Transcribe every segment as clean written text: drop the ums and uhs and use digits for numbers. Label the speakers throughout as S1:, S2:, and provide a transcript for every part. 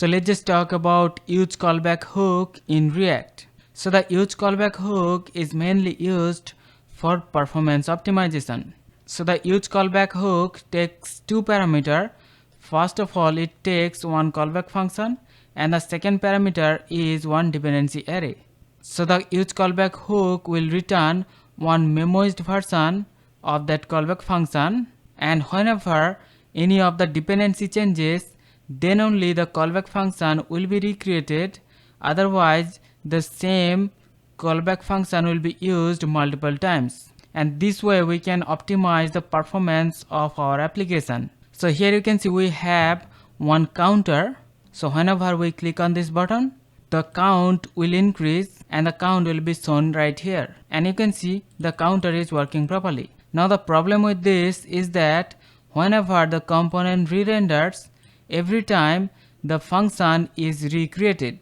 S1: So let's just talk about use callback hook in React. So the use callback hook is mainly used for performance optimization. So the use callback hook takes two parameters. First of all, it takes one callback function, and the second parameter is one dependency array. So the use callback hook will return one memoized version of that callback function, and whenever any of the dependency changes, then only the callback function will be recreated. Otherwise, the same callback function will be used multiple times, and this way we can optimize the performance of our application. So here you can see we have one counter. So whenever we click on this button, the count will increase and the count will be shown right here, and you can see the counter is working properly. Now the problem with this is that whenever the component re-renders, every time the function is recreated,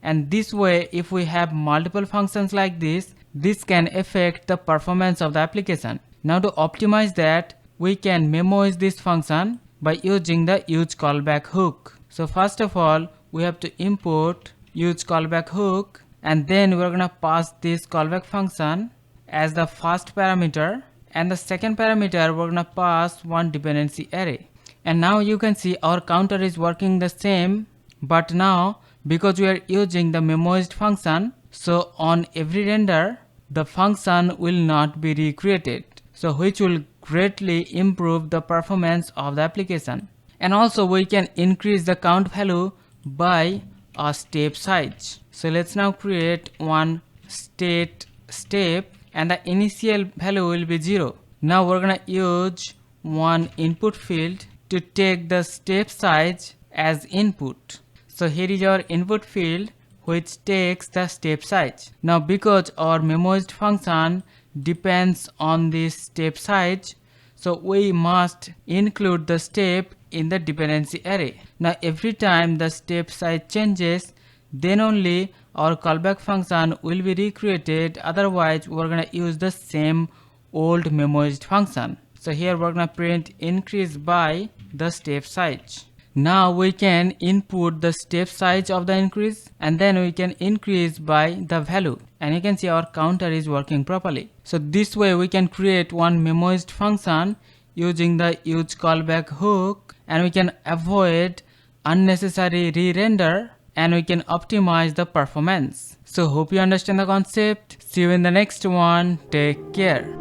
S1: and this way if we have multiple functions like this can affect the performance of the application. Now to optimize that, we can memoize this function by using the use callback hook. So first of all, we have to import use callback hook, and then we're gonna pass this callback function as the first parameter, and the second parameter we're gonna pass one dependency array. And now you can see our counter is working the same, but now because we are using the memoized function, so on every render the function will not be recreated, so which will greatly improve the performance of the application. And also we can increase the count value by a step size. So let's now create one state step, and the initial value will be 0. Now we're gonna use one input field to take the step size as input. So here is our input field which takes the step size. Now because our memoized function depends on this step size, so we must include the step in the dependency array. Now every time the step size changes, then only our callback function will be recreated. Otherwise we're gonna use the same old memoized function. So here we're gonna print increase by the step size. Now we can input the step size of the increase, and then we can increase by the value, and you can see our counter is working properly. So this way we can create one memoized function using the use callback hook, and we can avoid unnecessary re-render, and we can optimize the performance. So hope you understand the concept. See you in the next one. Take care.